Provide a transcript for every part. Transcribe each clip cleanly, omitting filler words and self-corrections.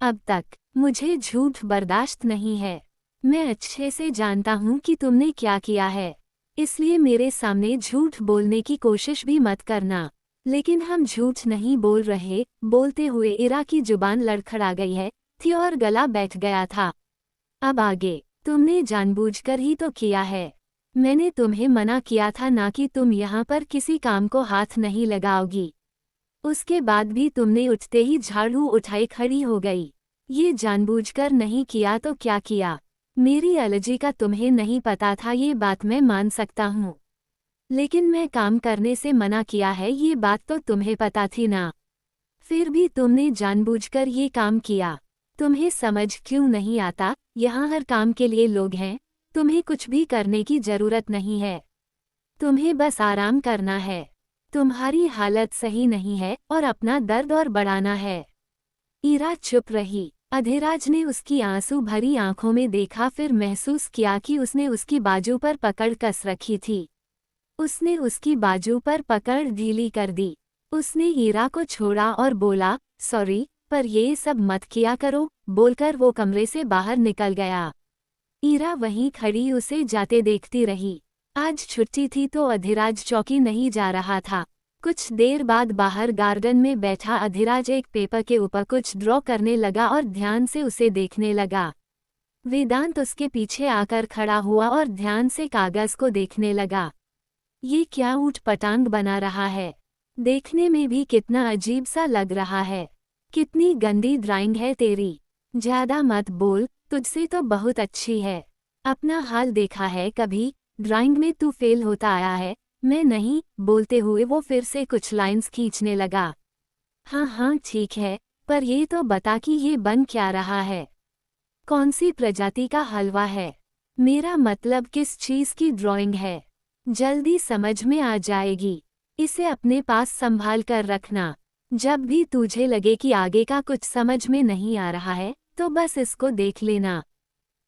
अब तक मुझे झूठ बर्दाश्त नहीं है। मैं अच्छे से जानता हूँ कि तुमने क्या किया है, इसलिए मेरे सामने झूठ बोलने की कोशिश भी मत करना। लेकिन हम झूठ नहीं बोल रहे। बोलते हुए इरा की जुबान लड़खड़ा गई है थी और गला बैठ गया था। अब आगे, तुमने जानबूझकर ही तो किया है। मैंने तुम्हें मना किया था ना कि तुम यहाँ पर किसी काम को हाथ नहीं लगाओगी। उसके बाद भी तुमने उठते ही झाड़ू उठाई खड़ी हो गई। ये जानबूझकर नहीं किया तो क्या किया? मेरी एलर्जी का तुम्हें नहीं पता था, ये बात मैं मान सकता हूँ। लेकिन मैं काम करने से मना किया है ये बात तो तुम्हें पता थी ना। फिर भी तुमने जानबूझकर ये काम किया। तुम्हें समझ क्यों नहीं आता? यहाँ हर काम के लिए लोग हैं। तुम्हें कुछ भी करने की जरूरत नहीं है। तुम्हें बस आराम करना है। तुम्हारी हालत सही नहीं है और अपना दर्द और बढ़ाना है। ईरा चुप रही। अधिराज ने उसकी आंसू भरी आंखों में देखा, फिर महसूस किया कि उसने उसकी बाजू पर पकड़ कस रखी थी। उसने उसकी बाजू पर पकड़ ढीली कर दी। उसने ईरा को छोड़ा और बोला, सॉरी, पर ये सब मत किया करो, बोलकर वो कमरे से बाहर निकल गया। ईरा वहीं खड़ी उसे जाते देखती रही। आज छुट्टी थी तो अधिराज चौकी नहीं जा रहा था। कुछ देर बाद बाहर गार्डन में बैठा अधिराज एक पेपर के ऊपर कुछ ड्रॉ करने लगा और ध्यान से उसे देखने लगा। वेदांत उसके पीछे आकर खड़ा हुआ और ध्यान से कागज को देखने लगा। ये क्या ऊट-पटांग बना रहा है? देखने में भी कितना अजीब सा लग रहा है। कितनी गंदी ड्राइंग है तेरी। ज्यादा मत बोल, तुझसे तो बहुत अच्छी है। अपना हाल देखा है कभी? ड्राइंग में तू फेल होता आया है, मैं नहीं। बोलते हुए वो फिर से कुछ लाइंस खींचने लगा। हाँ हाँ ठीक है, पर ये तो बता कि ये बन क्या रहा है? कौन सी प्रजाति का हलवा है? मेरा मतलब किस चीज की ड्राइंग है? जल्दी समझ में आ जाएगी। इसे अपने पास संभाल कर रखना। जब भी तुझे लगे कि आगे का कुछ समझ में नहीं आ रहा है तो बस इसको देख लेना।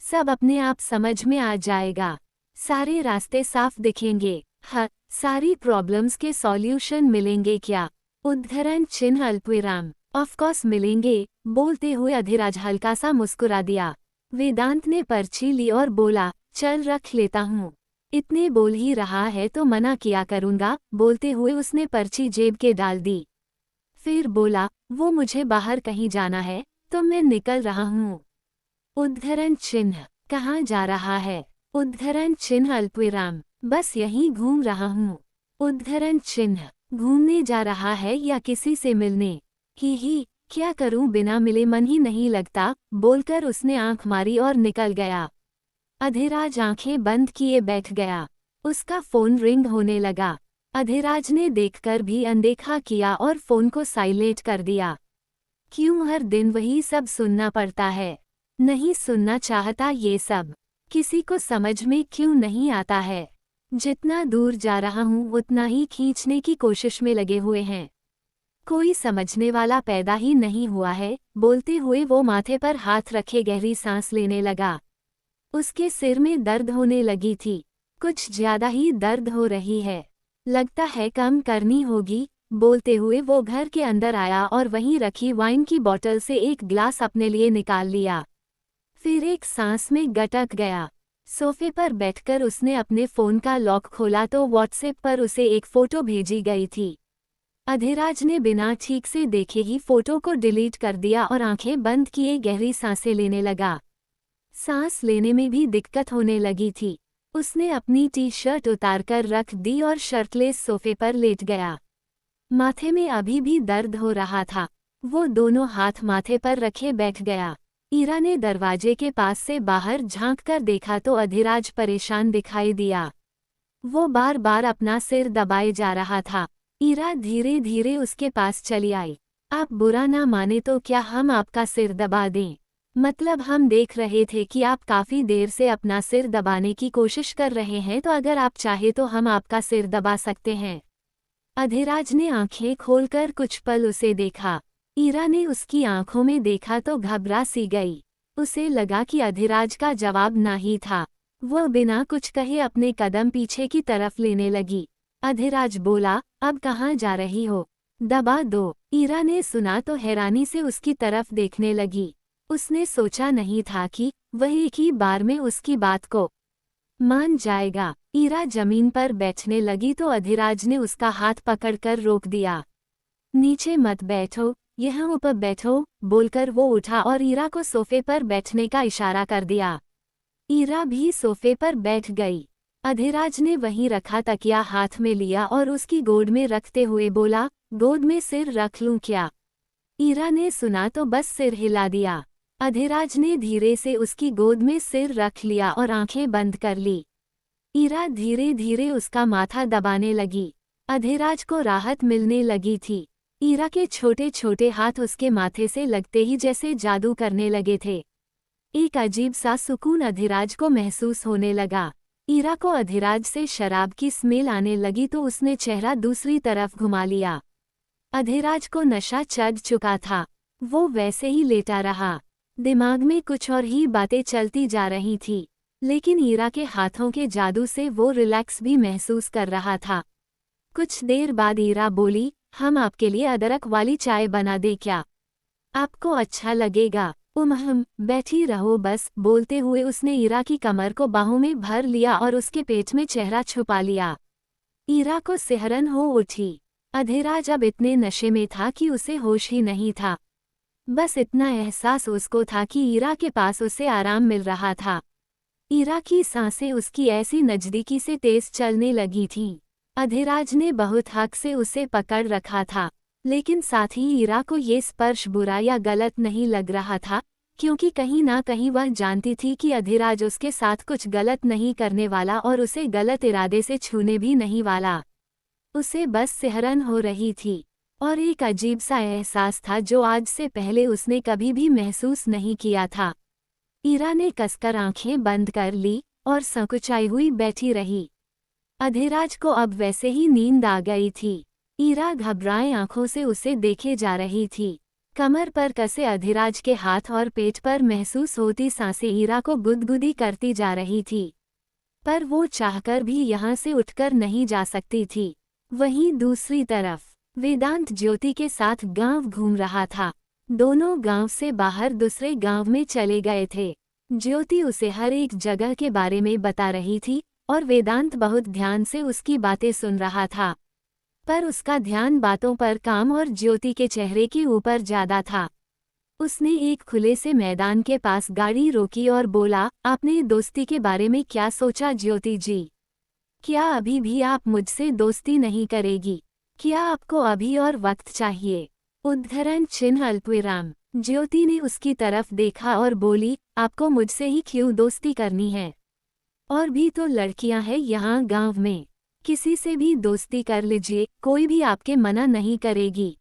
सब अपने आप समझ में आ जाएगा। सारे रास्ते साफ दिखेंगे। हाँ, सारी प्रॉब्लम्स के सॉल्यूशन मिलेंगे क्या? उद्धरण चिन्ह अल्पविराम। ऑफ कोर्स मिलेंगे। बोलते हुए अधिराज हल्का सा मुस्कुरा दिया। वेदांत ने पर्ची ली और बोला, चल रख लेता हूँ। इतने बोल ही रहा है तो मना किया करूँगा। बोलते हुए उसने पर्ची जेब के डाल दी। फिर बोला, वो मुझे बाहर कहीं जाना है तो मैं निकल रहा हूँ। उद्धरण चिन्ह। कहाँ जा रहा है? उद्धरण चिन्ह अल्पविराम। बस यहीं घूम रहा हूँ। उद्धरण चिन्ह। घूमने जा रहा है या किसी से मिलने? ही, क्या करूँ, बिना मिले मन ही नहीं लगता। बोलकर उसने आंख मारी और निकल गया। अधिराज आंखें बंद किए बैठ गया। उसका फोन रिंग होने लगा। अधिराज ने देखकर भी अनदेखा किया और फोन को साइलेंट कर दिया। क्यों हर दिन वही सब सुनना पड़ता है? नहीं सुनना चाहता ये सब। किसी को समझ में क्यों नहीं आता है? जितना दूर जा रहा हूँ उतना ही खींचने की कोशिश में लगे हुए हैं। कोई समझने वाला पैदा ही नहीं हुआ है। बोलते हुए वो माथे पर हाथ रखे गहरी सांस लेने लगा। उसके सिर में दर्द होने लगी थी। कुछ ज्यादा ही दर्द हो रही है। लगता है कम करनी होगी। बोलते हुए वो घर के अंदर आया और वहीं रखी वाइन की बोतल से एक ग्लास अपने लिए निकाल लिया। फिर एक सांस में गटक गया। सोफे पर बैठकर उसने अपने फोन का लॉक खोला तो व्हाट्सएप पर उसे एक फोटो भेजी गई थी। अधिराज ने बिना ठीक से देखे ही फोटो को डिलीट कर दिया और आंखें बंद किए गहरी सांसें लेने लगा। सांस लेने में भी दिक्कत होने लगी थी। उसने अपनी टी शर्ट उतारकर रख दी और शर्टलेस सोफे पर लेट गया। माथे में अभी भी दर्द हो रहा था। वो दोनों हाथ माथे पर रखे बैठ गया। ईरा ने दरवाजे के पास से बाहर झांक कर देखा तो अधिराज परेशान दिखाई दिया। वो बार बार अपना सिर दबाए जा रहा था। ईरा धीरे धीरे उसके पास चली आई। आप बुरा ना माने तो क्या हम आपका सिर दबा दें? मतलब हम देख रहे थे कि आप काफी देर से अपना सिर दबाने की कोशिश कर रहे हैं, तो अगर आप चाहे तो हम आपका सिर दबा सकते हैं। अधिराज ने आंखें खोलकर कुछ पल उसे देखा। ईरा ने उसकी आंखों में देखा तो घबरा सी गई। उसे लगा कि अधिराज का जवाब ना ही था। वह बिना कुछ कहे अपने कदम पीछे की तरफ लेने लगी। अधिराज बोला, अब कहाँ जा रही हो? दबा दो। ईरा ने सुना तो हैरानी से उसकी तरफ देखने लगी। उसने सोचा नहीं था कि वह एक ही बार में उसकी बात को मान जाएगा। ईरा जमीन पर बैठने लगी तो अधिराज ने उसका हाथ पकड़कर रोक दिया। नीचे मत बैठो, यहाँ ऊपर बैठो, बोलकर वो उठा और ईरा को सोफे पर बैठने का इशारा कर दिया। ईरा भी सोफे पर बैठ गई। अधिराज ने वहीं रखा तकिया हाथ में लिया और उसकी गोद में रखते हुए बोला, गोद में सिर रख लूं क्या? ईरा ने सुना तो बस सिर हिला दिया। अधिराज ने धीरे से उसकी गोद में सिर रख लिया और आंखें बंद कर ली। ईरा धीरे धीरे उसका माथा दबाने लगी। अधिराज को राहत मिलने लगी थी। ईरा के छोटे छोटे हाथ उसके माथे से लगते ही जैसे जादू करने लगे थे। एक अजीब सा सुकून अधिराज को महसूस होने लगा। ईरा को अधिराज से शराब की स्मेल आने लगी तो उसने चेहरा दूसरी तरफ घुमा लिया। अधिराज को नशा चढ़ चुका था। वो वैसे ही लेटा रहा। दिमाग में कुछ और ही बातें चलती जा रही थी, लेकिन ईरा के हाथों के जादू से वो रिलैक्स भी महसूस कर रहा था। कुछ देर बाद ईरा बोली, हम आपके लिए अदरक वाली चाय बना दें क्या? आपको अच्छा लगेगा। बैठी रहो बस। बोलते हुए उसने ईरा की कमर को बाहों में भर लिया और उसके पेट में चेहरा छुपा लिया। ईरा को सिहरन हो उठी। अधिराज अब इतने नशे में था कि उसे होश ही नहीं था। बस इतना एहसास उसको था कि ईरा के पास उसे आराम मिल रहा था। ईरा की सांसें उसकी ऐसी नज़दीकी से तेज चलने लगी थीं। अधिराज ने बहुत हक से उसे पकड़ रखा था, लेकिन साथ ही ईरा को ये स्पर्श बुरा या गलत नहीं लग रहा था, क्योंकि कहीं ना कहीं वह जानती थी कि अधिराज उसके साथ कुछ गलत नहीं करने वाला और उसे गलत इरादे से छूने भी नहीं वाला। उसे बस सिहरन हो रही थी और एक अजीब सा एहसास था जो आज से पहले उसने कभी भी महसूस नहीं किया था। ईरा ने कसकर आंखें बंद कर ली और संकुचाई हुई बैठी रही। अधिराज को अब वैसे ही नींद आ गई थी। ईरा घबराए आंखों से उसे देखे जा रही थी। कमर पर कसे अधिराज के हाथ और पेट पर महसूस होती सांसें ईरा को गुदगुदी करती जा रही थी, पर वो चाहकर भी यहाँ से उठकर नहीं जा सकती थी। वहीं दूसरी तरफ वेदांत ज्योति के साथ गांव घूम रहा था। दोनों गांव से बाहर दूसरे गांव में चले गए थे। ज्योति उसे हर एक जगह के बारे में बता रही थी और वेदांत बहुत ध्यान से उसकी बातें सुन रहा था, पर उसका ध्यान बातों पर काम और ज्योति के चेहरे के ऊपर ज्यादा था। उसने एक खुले से मैदान के पास गाड़ी रोकी और बोला, आपने दोस्ती के बारे में क्या सोचा ज्योति जी? क्या अभी भी आप मुझसे दोस्ती नहीं करेगी? क्या आपको अभी और वक्त चाहिए? उद्धरण चिन्ह अल्पविराम। ज्योति ने उसकी तरफ देखा और बोली, आपको मुझसे ही क्यों दोस्ती करनी है? और भी तो लड़कियां हैं यहाँ गांव में, किसी से भी दोस्ती कर लीजिए, कोई भी आपके मना नहीं करेगी।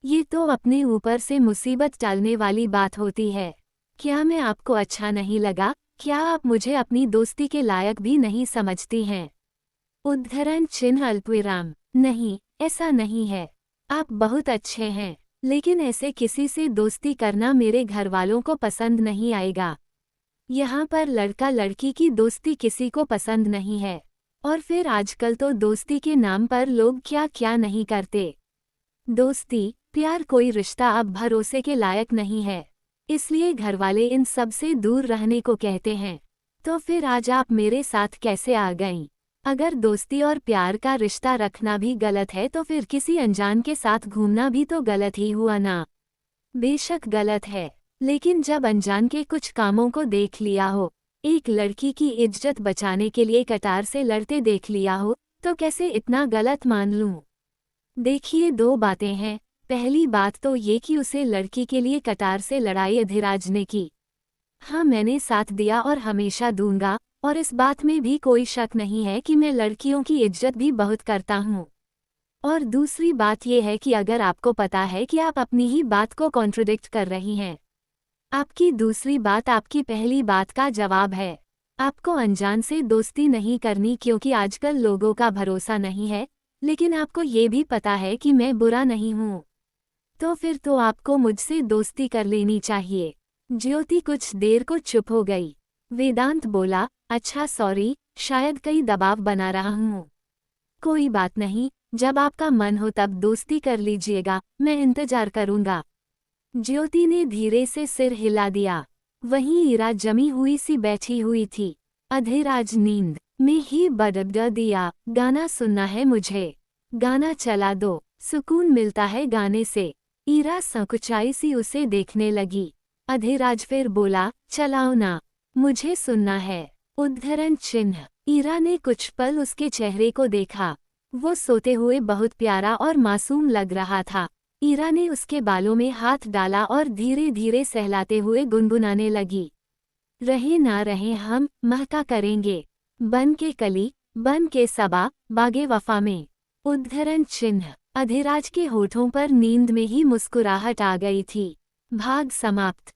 ये तो अपने ऊपर से मुसीबत टालने वाली बात होती है। क्या मैं आपको अच्छा नहीं लगा? क्या आप मुझे अपनी दोस्ती के लायक भी नहीं समझती हैं? उद्धरण चिन्ह अल्पविराम। नहीं, ऐसा नहीं है। आप बहुत अच्छे हैं, लेकिन ऐसे किसी से दोस्ती करना मेरे घरवालों को पसंद नहीं आएगा। यहाँ पर लड़का लड़की की दोस्ती किसी को पसंद नहीं है, और फिर आजकल तो दोस्ती के नाम पर लोग क्या क्या नहीं करते। दोस्ती, प्यार, कोई रिश्ता अब भरोसे के लायक नहीं है, इसलिए घरवाले इन सब से दूर रहने को कहते हैं। तो फिर आज आप मेरे साथ कैसे आ गईं? अगर दोस्ती और प्यार का रिश्ता रखना भी गलत है तो फिर किसी अनजान के साथ घूमना भी तो गलत ही हुआ ना? बेशक गलत है, लेकिन जब अनजान के कुछ कामों को देख लिया हो, एक लड़की की इज्जत बचाने के लिए कतार से लड़ते देख लिया हो, तो कैसे इतना गलत मान लूं? देखिए, दो बातें हैं। पहली बात तो ये कि उसे लड़की के लिए कतार से लड़ाई अधिराज ने की। हाँ, मैंने साथ दिया और हमेशा दूंगा, और इस बात में भी कोई शक नहीं है कि मैं लड़कियों की इज्जत भी बहुत करता हूँ। और दूसरी बात यह है कि अगर आपको पता है कि आप अपनी ही बात को कॉन्ट्रडिक्ट कर रही हैं, आपकी दूसरी बात आपकी पहली बात का जवाब है। आपको अनजान से दोस्ती नहीं करनी क्योंकि आजकल लोगों का भरोसा नहीं है, लेकिन आपको ये भी पता है कि मैं बुरा नहीं हूँ, तो फिर तो आपको मुझसे दोस्ती कर लेनी चाहिए। ज्योति कुछ देर को चुप हो गई। वेदांत बोला, अच्छा सॉरी, शायद कई दबाव बना रहा हूँ। कोई बात नहीं, जब आपका मन हो तब दोस्ती कर लीजिएगा, मैं इंतजार करूँगा। ज्योति ने धीरे से सिर हिला दिया। वहीं ईरा जमी हुई सी बैठी हुई थी। अधिराज नींद में ही बड़बड़ा दिया, गाना सुनना है मुझे, गाना चला दो, सुकून मिलता है गाने से। ईरा संकुचाई सी उसे देखने लगी। अधिराज फिर बोला, चलाओ ना, मुझे सुनना है। उद्धरण चिन्ह। ईरा ने कुछ पल उसके चेहरे को देखा। वो सोते हुए बहुत प्यारा और मासूम लग रहा था। ईरा ने उसके बालों में हाथ डाला और धीरे धीरे सहलाते हुए गुनगुनाने लगी। रहे ना रहे हम महका करेंगे, बन के कली, बन के सबा, बागे वफा में। उद्धरण चिन्ह। अधिराज के होठों पर नींद में ही मुस्कुराहट आ गई थी। भाग समाप्त।